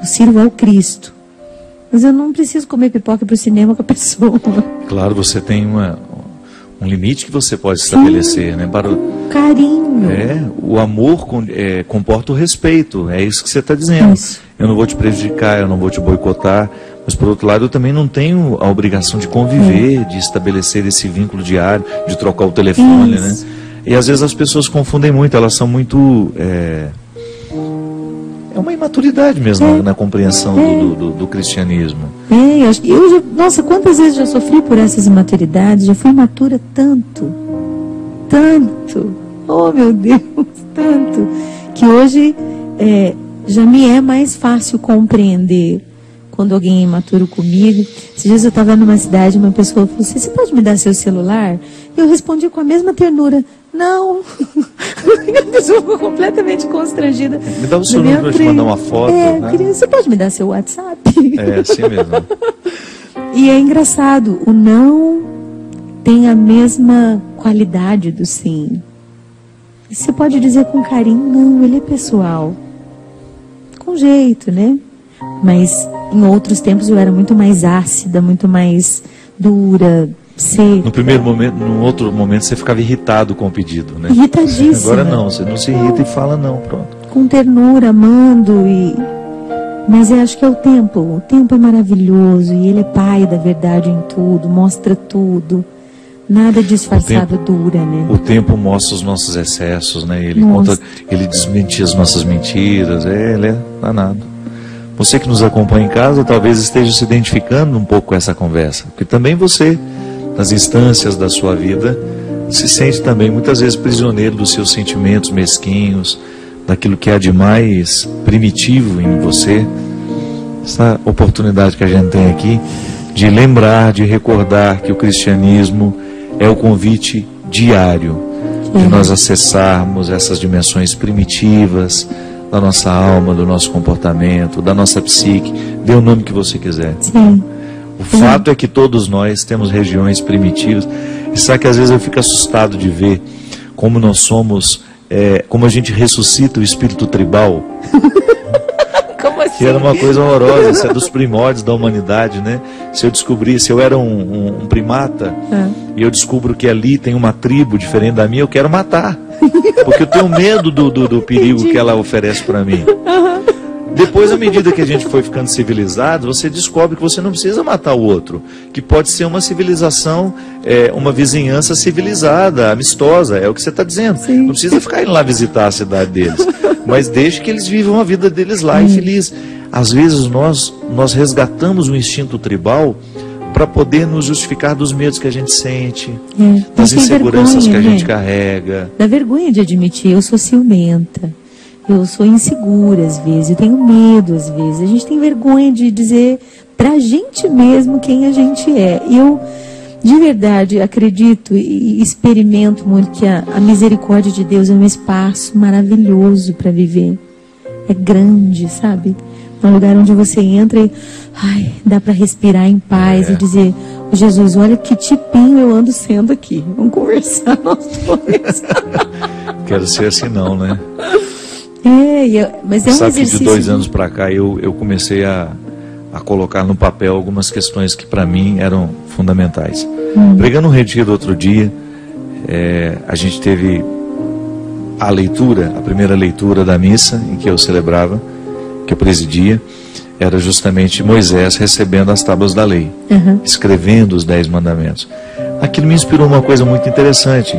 eu sirvo ao Cristo. Mas eu não preciso comer pipoca para o cinema com a pessoa. Claro, você tem um limite que você pode estabelecer, né? Para carinho. O amor comporta o respeito, é isso que você está dizendo. Isso. Eu não vou te prejudicar, eu não vou te boicotar, mas por outro lado eu também não tenho a obrigação de conviver, de estabelecer esse vínculo diário, de trocar o telefone, né? E às vezes as pessoas confundem muito, elas são muito... É uma imaturidade mesmo na compreensão do cristianismo. Nossa, quantas vezes já sofri por essas imaturidades, já fui imatura tanto, oh meu Deus, tanto, que hoje já me é mais fácil compreender quando alguém é imaturo comigo. Esses dias eu estava numa cidade, uma pessoa falou assim, você pode me dar seu celular? Eu respondi com a mesma ternura, não. A pessoa ficou completamente constrangida. Me dá o seu número para te mandar uma foto. Você pode me dar seu WhatsApp? É assim mesmo. E é engraçado, o não tem a mesma qualidade do sim. E você pode dizer com carinho, não, ele é pessoal. Com jeito, né? Mas em outros tempos eu era muito mais ácida, muito mais dura, seca. No primeiro momento, no outro momento você ficava irritado com o pedido, né? Irritadíssima. Agora não, você não se irrita e fala não, pronto. Com ternura, amando Mas eu acho que é o tempo. O tempo é maravilhoso e ele é pai da verdade em tudo, mostra tudo. Nada disfarçado dura, né? O tempo mostra os nossos excessos, né? Ele desmente as nossas mentiras, ele é danado. Você que nos acompanha em casa talvez esteja se identificando um pouco com essa conversa, porque também você, nas instâncias da sua vida, se sente também muitas vezes prisioneiro dos seus sentimentos mesquinhos, daquilo que há de mais primitivo em você. Essa oportunidade que a gente tem aqui de lembrar, de recordar que o cristianismo é o convite diário de nós acessarmos essas dimensões primitivas da nossa alma, do nosso comportamento, da nossa psique, dê o nome que você quiser. Sim. O fato é que todos nós temos regiões primitivas, e sabe que às vezes eu fico assustado de ver como nós somos, como a gente ressuscita o espírito tribal. Como assim? Que era uma coisa horrorosa, isso é dos primórdios da humanidade, né? Se eu era um primata, e eu descubro que ali tem uma tribo diferente da minha, eu quero matar. Porque eu tenho medo do perigo que ela oferece para mim. Depois, à medida que a gente foi ficando civilizado, você descobre que você não precisa matar o outro. Que pode ser uma civilização, uma vizinhança civilizada, amistosa, é o que você está dizendo. Sim. Não precisa ficar indo lá visitar a cidade deles. Mas deixe que eles vivam a vida deles lá, infeliz. Às vezes nós resgatamos o instinto tribal para poder nos justificar dos medos que a gente sente, das inseguranças que a gente carrega. Dá vergonha de admitir, eu sou ciumenta, eu sou insegura às vezes, eu tenho medo às vezes. A gente tem vergonha de dizer pra gente mesmo quem a gente é. Eu, de verdade, acredito e experimento muito que a misericórdia de Deus é um espaço maravilhoso para viver. É grande, sabe? É um lugar onde você entra e dá para respirar em paz e dizer, Jesus, olha que tipinho eu ando sendo aqui. Vamos conversar nós dois. Quero ser assim não, né? Mas é um Sabe exercício. Que de 2 anos para cá eu comecei a colocar no papel algumas questões que para mim eram fundamentais. Pregando um retiro outro dia, a gente teve a primeira leitura da missa em que eu celebrava, que eu presidia, era justamente Moisés recebendo as tábuas da lei, escrevendo os 10 mandamentos. Aquilo me inspirou uma coisa muito interessante,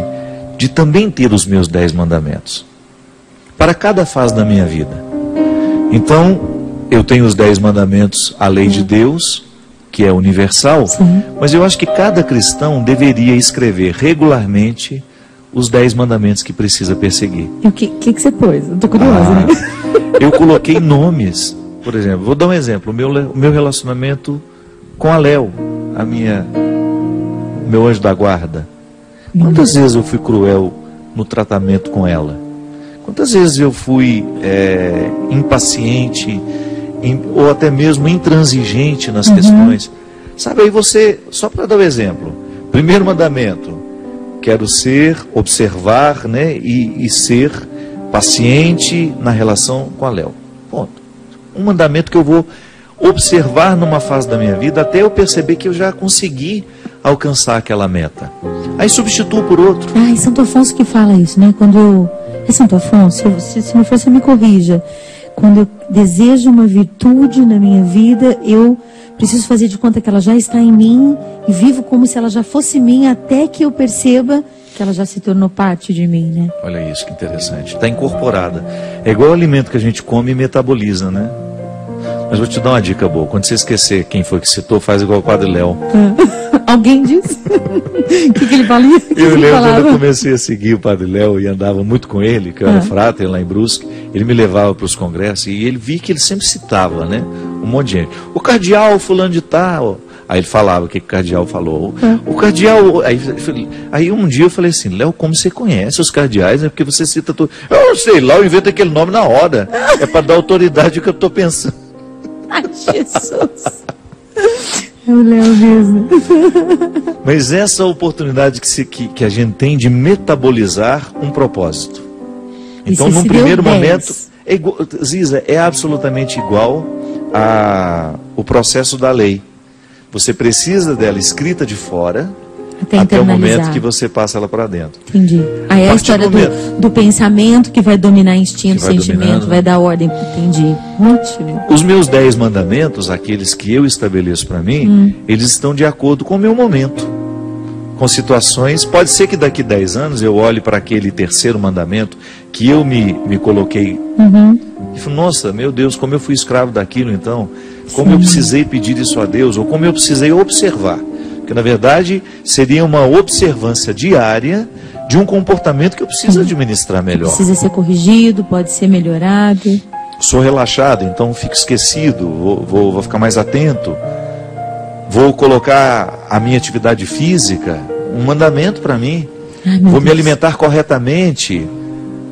de também ter os meus 10 mandamentos, para cada fase da minha vida. Então, eu tenho os 10 mandamentos, a lei de Deus, que é universal, mas eu acho que cada cristão deveria escrever regularmente os 10 mandamentos que precisa perseguir. E o que você pôs? Eu tô curiosa, né? Eu coloquei nomes, por exemplo, vou dar um exemplo, o meu relacionamento com a Léo, meu anjo da guarda. Quantas vezes eu fui cruel no tratamento com ela? Quantas vezes eu fui impaciente, ou até mesmo intransigente nas questões? Sabe, aí você, só para dar um exemplo, primeiro mandamento, quero observar, né, e ser paciente na relação com a Léo. Ponto. Um mandamento que eu vou observar numa fase da minha vida até eu perceber que eu já consegui alcançar aquela meta. Aí substituo por outro. Ah, Santo Afonso que fala isso, né? Quando eu... É Santo Afonso? Se não for, você me corrija. Quando eu desejo uma virtude na minha vida, eu preciso fazer de conta que ela já está em mim e vivo como se ela já fosse minha até que eu perceba que ela já se tornou parte de mim, né? Olha isso, que interessante. Está incorporada. É igual o alimento que a gente come e metaboliza, né? Mas vou te dar uma dica boa. Quando você esquecer quem foi que citou, faz igual o Padre Léo. Alguém disse? O que ele falava? Eu lembro quando eu comecei a seguir o Padre Léo e andava muito com ele, que eu era fráter lá em Brusque, ele me levava para os congressos e ele via que ele sempre citava, né? Um monte de gente. O cardeal fulano de tal. Aí ele falava o que o cardeal falou. O cardeal... Aí um dia eu falei assim, Léo, como você conhece os cardeais? É porque você cita tudo. Eu sei lá, eu invento aquele nome na hora. É para dar autoridade ao que eu estou pensando. Ai, Jesus. É o Léo mesmo. Mas essa oportunidade que a gente tem de metabolizar um propósito. Então, num primeiro momento, Ziza, é absolutamente igual ao processo da lei. Você precisa dela escrita de fora até o momento que você passa ela para dentro. Entendi. Aí é a história do pensamento que vai dominar instinto, sentimento, vai dar ordem. Entendi. Ótimo. Os meus 10 mandamentos, aqueles que eu estabeleço para mim, eles estão de acordo com o meu momento. Com situações, pode ser que daqui 10 anos eu olhe para aquele terceiro mandamento que eu me coloquei e falo, nossa, meu Deus, como eu fui escravo daquilo então, como eu precisei pedir isso a Deus, ou como eu precisei observar. Porque, na verdade, seria uma observância diária de um comportamento que eu preciso administrar melhor. Precisa ser corrigido, pode ser melhorado. Sou relaxado, então fico esquecido, vou ficar mais atento. Vou colocar a minha atividade física, um mandamento para mim. Ai, vou Deus. Me alimentar corretamente.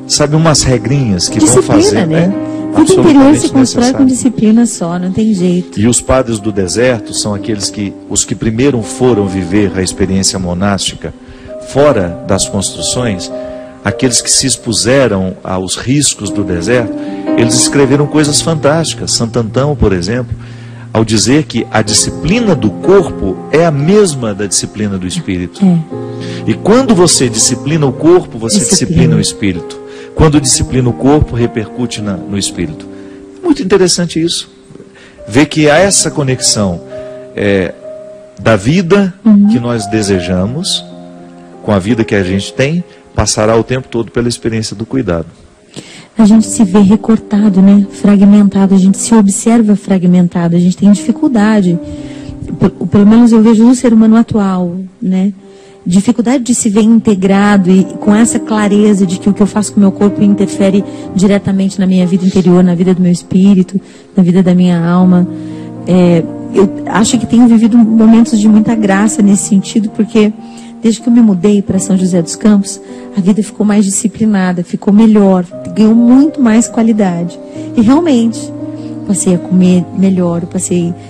Sabe, umas regrinhas que disciplina, vão fazer, né? Vida interior se constrói com disciplina só, não tem jeito. E os padres do deserto são os que primeiro foram viver a experiência monástica fora das construções, aqueles que se expuseram aos riscos do deserto. Eles escreveram coisas fantásticas. Santo Antão, por exemplo, ao dizer que a disciplina do corpo é a mesma da disciplina do espírito. E quando você disciplina o corpo, você disciplina o espírito. Quando disciplina o corpo, repercute no espírito. Muito interessante isso. Ver que há essa conexão da vida que nós desejamos com a vida que a gente tem, passará o tempo todo pela experiência do cuidado. A gente se vê recortado, né? Fragmentado, a gente se observa fragmentado, a gente tem dificuldade. Pelo menos eu vejo no ser humano atual, né? Dificuldade de se ver integrado e com essa clareza de que o que eu faço com o meu corpo interfere diretamente na minha vida interior, na vida do meu espírito, na vida da minha alma. Eu acho que tenho vivido momentos de muita graça nesse sentido, porque desde que eu me mudei para São José dos Campos, a vida ficou mais disciplinada, ficou melhor, ganhou muito mais qualidade. E realmente, passei a comer melhor,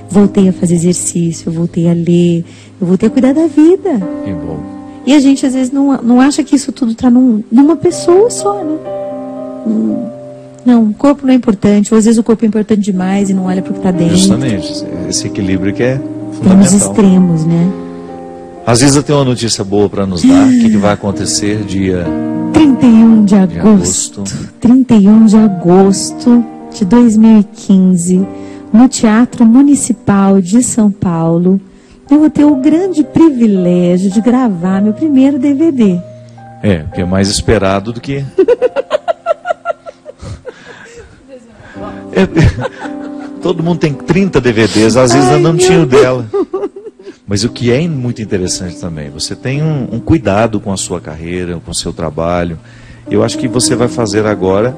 voltei a fazer exercício, eu voltei a ler, eu voltei a cuidar da vida. Que bom. E a gente às vezes não acha que isso tudo está numa pessoa só, né? Não, o corpo não é importante, ou às vezes o corpo é importante demais e não olha para o que está dentro. Justamente, esse equilíbrio que é fundamental. Temos extremos, né? Às vezes eu tenho uma notícia boa para nos dar. O que vai acontecer dia 31 de agosto. 31 de agosto de 2015, no Teatro Municipal de São Paulo, eu vou ter o grande privilégio de gravar meu primeiro DVD. Que é mais esperado do que... Todo mundo tem 30 DVDs, às vezes eu não tinha o dela. Mas o que é muito interessante também, você tem um cuidado com a sua carreira, com o seu trabalho. Eu acho que você vai fazer agora,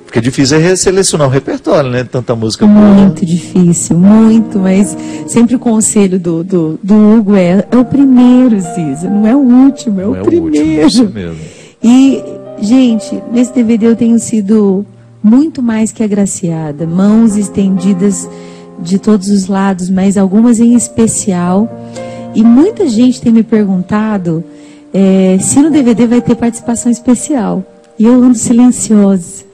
porque difícil é selecionar o repertório, né? Tanta música boa. Muito difícil, muito, mas sempre o conselho do Hugo é o primeiro, Ziza, não é o último, é o primeiro. Isso mesmo. E, gente, nesse DVD eu tenho sido muito mais que agraciada, mãos estendidas de todos os lados, mas algumas em especial. E muita gente tem me perguntado se no DVD vai ter participação especial. E eu ando silenciosa.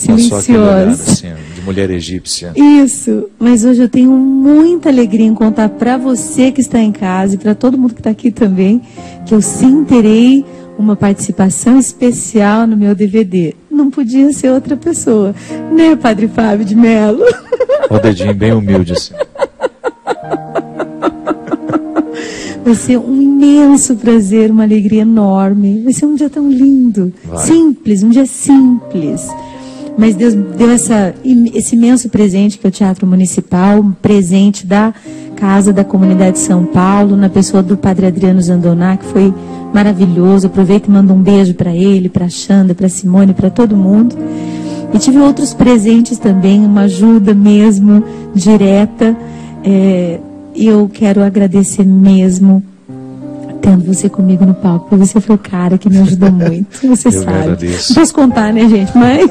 Olhada, assim, de mulher egípcia. Isso, mas hoje eu tenho muita alegria em contar para você que está em casa e para todo mundo que está aqui também, que eu sim terei uma participação especial no meu DVD. Não podia ser outra pessoa, né, Padre Fábio de Mello? O dedinho bem humilde assim. Vai ser um imenso prazer, uma alegria enorme. Vai ser um dia tão lindo. Vai. Simples, um dia simples. Mas Deus deu esse imenso presente que é o Teatro Municipal, um presente da Casa da Comunidade de São Paulo, na pessoa do Padre Adriano Zandoná, que foi maravilhoso. Aproveito e mando um beijo para ele, para a Xanda, para a Simone, para todo mundo. E tive outros presentes também, uma ajuda mesmo direta. E eu quero agradecer mesmo tendo você comigo no palco, porque você foi o cara que me ajudou muito, você sabe. Agradeço. Não posso contar, né, gente? Mas...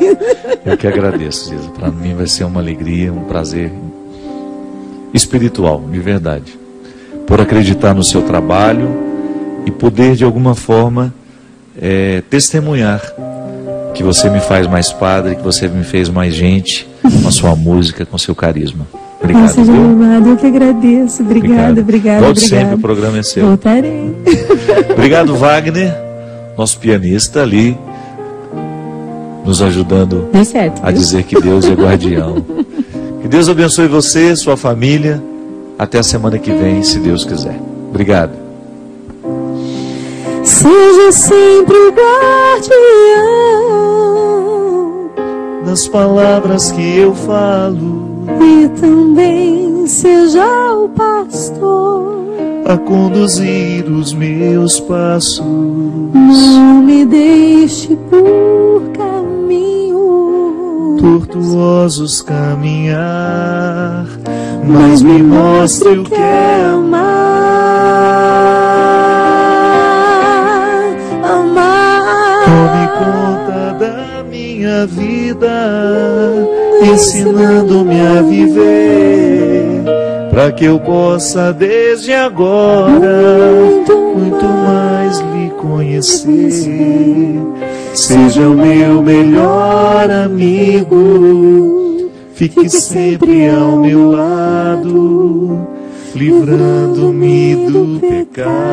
Eu que agradeço, Cisa. Para mim vai ser uma alegria, um prazer espiritual, de verdade. Por acreditar no seu trabalho e poder, de alguma forma, testemunhar que você me faz mais padre, que você me fez mais gente, com a sua música, com o seu carisma. Obrigado. Nossa, amado, eu que agradeço. Obrigada. Volte sempre, o programa é seu. Voltarei. Obrigado, Wagner, nosso pianista ali, nos ajudando Deu certo, a dizer que Deus é guardião. Que Deus abençoe você, sua família. Até a semana que vem, se Deus quiser. Obrigado. Seja sempre o guardião das palavras que eu falo, e também seja o pastor a conduzir os meus passos. Não me deixe por caminho tortuosos caminhar, mas me mostre o que é amar. Tome conta da minha vida, ensinando-me a viver, para que eu possa desde agora muito mais lhe conhecer. Seja o meu melhor amigo, fique sempre ao meu lado, livrando-me do pecado.